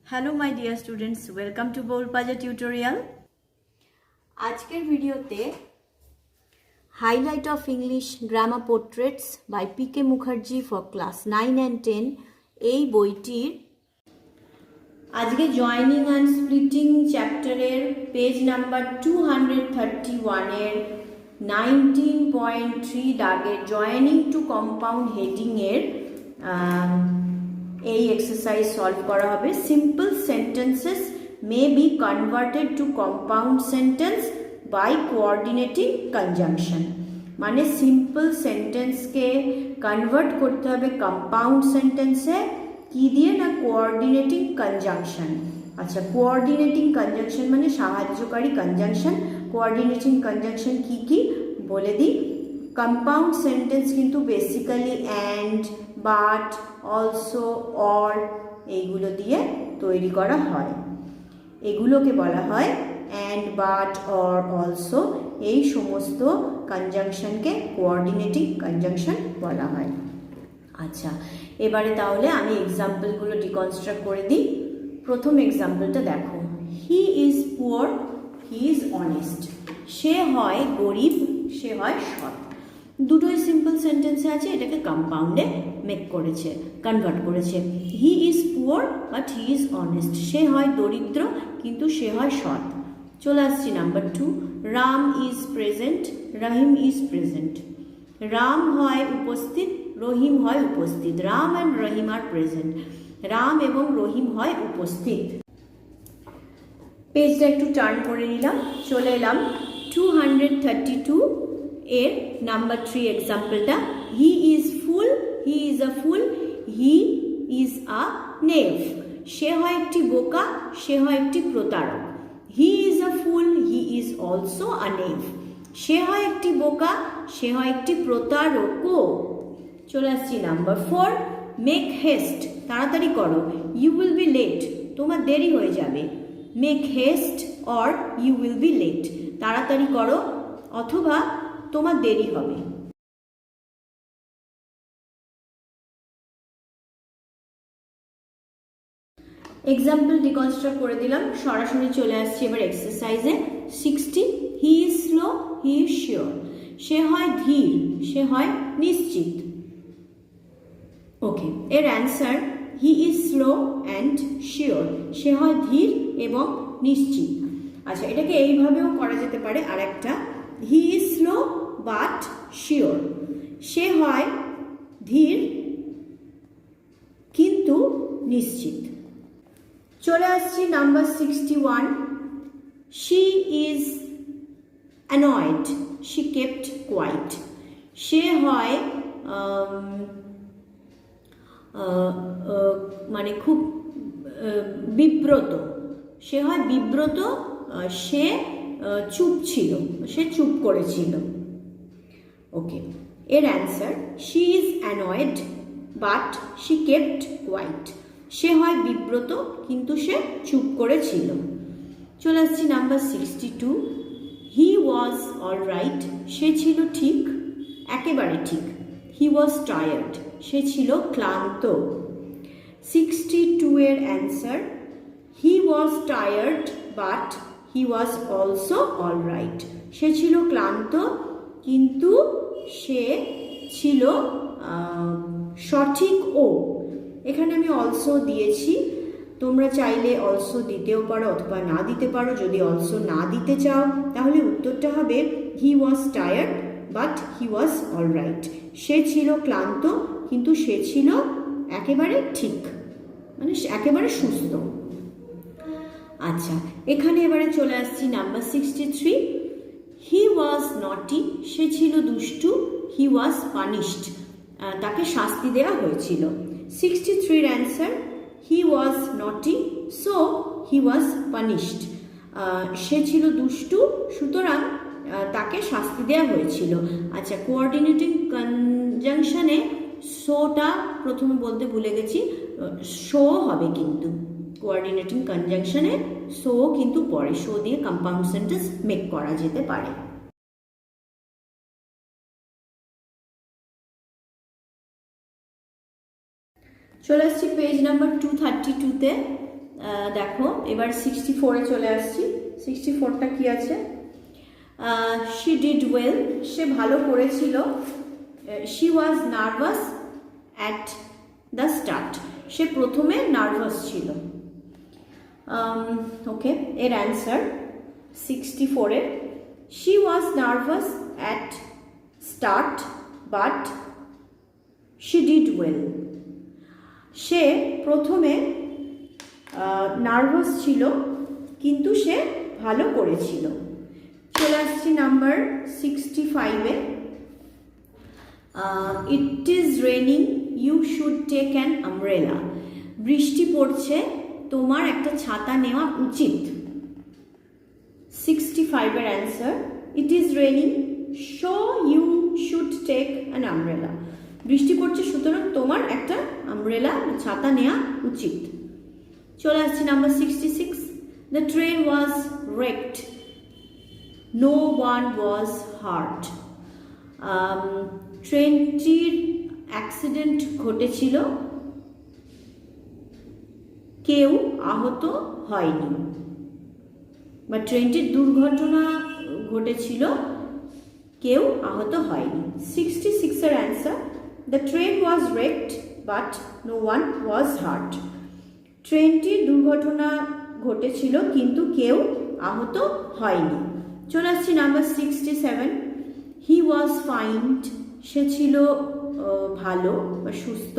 Hello my dear students, welcome to Boul Panja tutorial. আজকের ভিডিওতে Highlight of English Grammar Portraits by P.K. Mukherjee for class 9 and 10 এই বইটির আজকে joining and splitting চ্যাপ্টারের page number 231 এর 19.3 দাগের joining two compound heading এর এই এক্সারসাইজ সলভ করা হবে। Simple sentences may be converted to compound sentence by coordinating conjunction, মানে সিম্পল সেন্টেন্সকে কনভার্ট করতে হবে কম্পাউন্ড সেন্টেন্সে কি দিয়ে না কোঅর্ডিনেটিং কনজাংশন। আচ্ছা, কোঅর্ডিনেটিং কনজাংশন মানে সাহায্যকারী কনজাংশন। কোঅর্ডিনেটিং কনজাংশন কি কি বলে দিই। কম্পাউন্ড সেন্টেন্স কিন্তু basically and, but, also, or এইগুলো দিয়ে তৈরি করা হয়। এগুলোকে বলা হয় অ্যান্ড, বাট, অর, অলসো, এই সমস্ত কনজাংশনকে কোঅর্ডিনেটিং কনজাংশন বলা হয়। আচ্ছা, এবারে তাহলে আমি এক্সাম্পলগুলো ডিকনস্ট্রাক্ট করে দিই। প্রথম এক্সাম্পলটা দেখো, he is poor, he is honest. সে হয় গরিব, সে হয় সৎ। দুটোই সিম্পল সেন্টেন্সে আছে, এটাকে কম্পাউন্ডে কনভার্ট করেছে। He is poor but he is honest. সে হয় দরিদ্র কিন্তু সে হয় সৎ। চলে আসছি number 2, Ram is present, Rahim is present. Ram হয় উপস্থিত, রহিম হয় উপস্থিত। Ram and Rahim are present. Ram এবং রহিম হয় উপস্থিত। পেজটা একটু টার্ন করে নিলাম, চলে এলাম 232 এর নাম্বার 3 এক্সাম্পলটা। He is fool, he is a fool, he is a knave. সে হয় একটি বোকা, সে হয় একটি প্রতারক। He is a fool, he is also a knave. সে হয় একটি বোকা, সে হয় একটি প্রতারকও। চলে আসছি নাম্বার 4, মেক হেস্ট, তাড়াতাড়ি করো। ইউ উইল বি লেট, তোমার দেরি হয়ে যাবে। Make haste or you will be late, তাড়াতাড়ি করো অথবা তোমার দেরি হবে। এক্সাম্পল ডিকনস্ট্রাক্ট করে দিলাম, সরাসরি চলে আসছি এবার এক্সারসাইজে। 60, he is slow, he is sure. সে হয় ধীর, সে হয় নিশ্চিত। ওকে, এর answer he is slow and sure. সে হয় ধীর এবং নিশ্চিত। আচ্ছা, এটাকে এইভাবেও করা যেতে পারে আর একটা, he is slow but sure. সে হয় ধীর কিন্তু নিশ্চিত। চলে আসছি number 61, she is annoyed, she kept quiet. সে হয় মানে খুব বিব্রত। সে হয় বিব্রত, সে চুপ ছিল, সে চুপ করেছিল। ওকে, এর answer she is annoyed but she kept quiet. সে হয় বিব্রত কিন্তু সে চুপ করেছিল। চলে আসছি number 62, he was all right. সে ছিল ঠিক, একেবারে ঠিক। হি ওয়াজ টায়ার্ড, সে ছিল ক্লান্ত। 62 এর answer he was tired but he was also all right. সে ছিল ক্লান্ত কিন্তু সে ছিল সঠিক ও। এখানে আমি অলসো দিয়েছি, তোমরা চাইলে অলসো দিতেও পারো অথবা না দিতে পারো। যদি অলসো না দিতে চাও তাহলে উত্তরটা হবে he was tired but he was all right. সে ছিল ক্লান্ত কিন্তু সে ছিল একেবারে ঠিক, মানে একেবারে সুস্থ। আচ্ছা, এখানে এবারে চলে আসছি নাম্বার 63, হি ওয়াজ নটি। সে ছিল দুষ্টু, হি ওয়াজ পানিশড। তাকে শাস্তি দেওয়া হয়েছিল। 63 এর অ্যান্সার হি ওয়াজ নটি সো হি ওয়াজ পানিশড। সে ছিল দুষ্টু সুতরাং তাকে শাস্তি দেওয়া হয়েছিল। আচ্ছা, কোঅর্ডিনেটিং কনজাংশনে সোটা প্রথমে বলতে ভুলে গেছি, শো হবে কিন্তু কোঅর্ডিনেটিং কনজাংশনে সো কিন্তু পরে, শো দিয়ে কম্পাউন্ড সেন্টেন্স মেক করা যেতে পারে। চলে আসছি পেজ নাম্বার 232-তে। দেখো এবার 64-এ চলে আসছি। 64টা কি আছে? শি ডিড ওয়েল, সে ভালো করেছিল। She was nervous at the start, সে প্রথমে নার্ভাস ছিল। ওকে, এর অ্যান্সার 64-এর she was nervous at start but she did well, সে প্রথমে নার্ভাস ছিল কিন্তু সে ভালো করেছিল। চলে আসছি নাম্বার 65-এ। It is raining you should take an umbrella, বৃষ্টি পড়ছে তোমার একটা ছাতা নেওয়া উচিত। 65-এর answer it is raining so you should take an umbrella, বৃষ্টি পড়ছে সুতরাং তোমার একটা আমব্রেলা ছাতা নেওয়া উচিত। চলে আসছি number 66। The train was wrecked, no one was hurt, ট্রেনটির অ্যাক্সিডেন্ট ঘটেছিল, কেউ আহত হয়নি, বা ট্রেনটির দুর্ঘটনা ঘটেছিল, কেউ আহত হয়নি। 66-এর answer the train was wrecked but no one was hurt, ট্রেনটির দুর্ঘটনা ঘটেছিল কিন্তু কেউ আহত হয়নি। চলে আসছি নাম্বার 67। হি ওয়াজ ফাইন্ড, সে ছিল ভালো বা সুস্থ।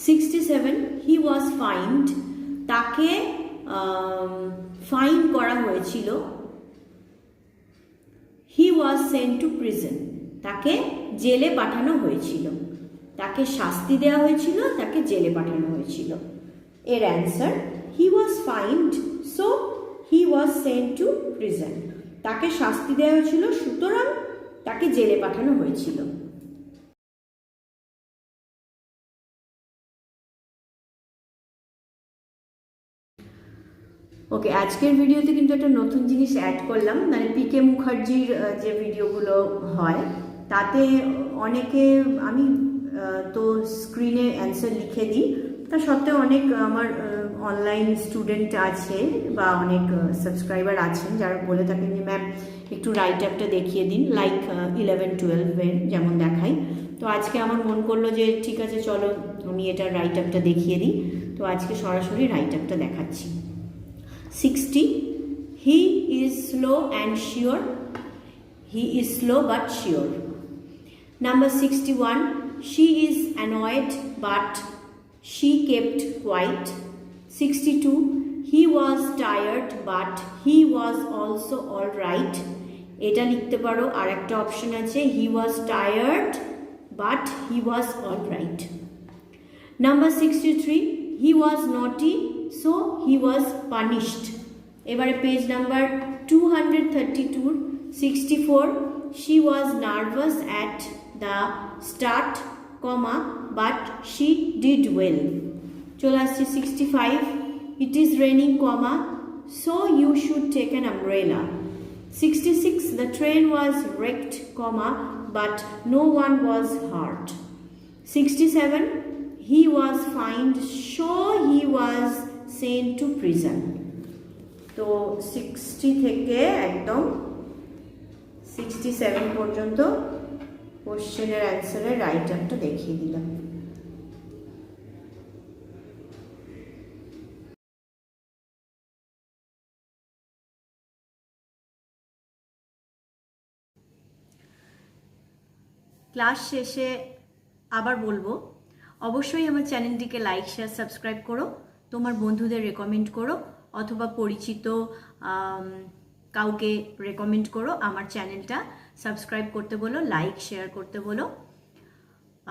67 হি ওয়াজ ফাইন্ড, তাকে ফাইন করা হয়েছিল। হি ওয়াজ সেন্ট টু প্রিজন, তাকে জেলে পাঠানো হয়েছিল, তাকে শাস্তি দেওয়া হয়েছিল, তাকে জেলে পাঠানো হয়েছিল। এর answer he was find so he was sent to prison, তাকে শাস্তি দেওয়া হয়েছিল সুতরাং তাকে জেলে পাঠানো হয়েছিল। ওকে, আজকের ভিডিওতে কিন্তু একটা নতুন জিনিস অ্যাড করলাম, মানে পিকে মুখার্জির যে ভিডিওগুলো হয় তাতে অনেকে, আমি তো স্ক্রিনে অ্যান্সার লিখে দিই, তা সত্ত্বেও অনেক আমার অনলাইন স্টুডেন্ট আছে বা অনেক সাবস্ক্রাইবার আছেন যারা বলে থাকেন যে ম্যাম একটু রাইট আপটা দেখিয়ে দিন, লাইক 11-12 যেমন দেখাই। তো আজকে আমার মন করলো যে ঠিক আছে চলো আমি এটা রাইট আপটা দেখিয়ে দিই, তো আজকে সরাসরি রাইট আপটা দেখাচ্ছি। 60 he is slow and sure, he is slow but sure. Number 61 she is annoyed but she kept quiet. 62 he was tired but he was also all right. এটা লিখতে পারো, আর একটা অপশন আছে he was tired but he was all right. Number 63 he was naughty so he was punished. এবারে page number 232 64 she was nervous at the start, but she did well. চলে আসছে 65 it is raining, so you should take an umbrella. 66 the train was wrecked, but no one was hurt. 67 he was fined so he was sent to prison. তো 60 থেকে একদম 67 পর্যন্ত কোশ্চেনের অ্যান্সারের right আপটা দেখিয়ে দিলাম। ক্লাস শেষে আবার বলবো, অবশ্যই আমার চ্যানেলটিকে লাইক শেয়ার সাবস্ক্রাইব করো, তোমার বন্ধুদের রেকমেন্ড করো অথবা পরিচিত কাউকে রেকমেন্ড করো, আমার চ্যানেলটা সাবস্ক্রাইব করতে বলো, লাইক শেয়ার করতে বলো।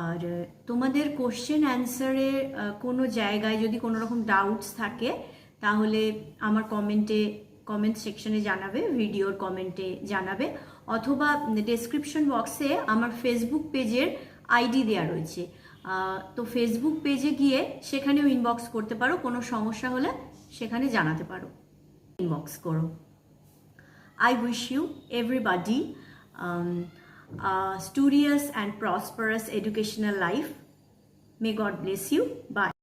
আর তোমাদের কোশ্চেন অ্যান্সারের কোনো জায়গায় যদি কোনো রকম ডাউটস থাকে তাহলে আমার কমেন্ট সেকশনে জানাবে, ভিডিওর কমেন্টে জানাবে, অথবা ডেসক্রিপশন বক্সে আমার ফেসবুক পেজের আইডি দেওয়া রয়েছে, তো ফেসবুক পেজে গিয়ে সেখানেও ইনবক্স করতে পারো, কোনো সমস্যা হলে সেখানে জানাতে পারো, ইনবক্স করো। I wish you everybody a studious and prosperous educational life. May God bless you. Bye.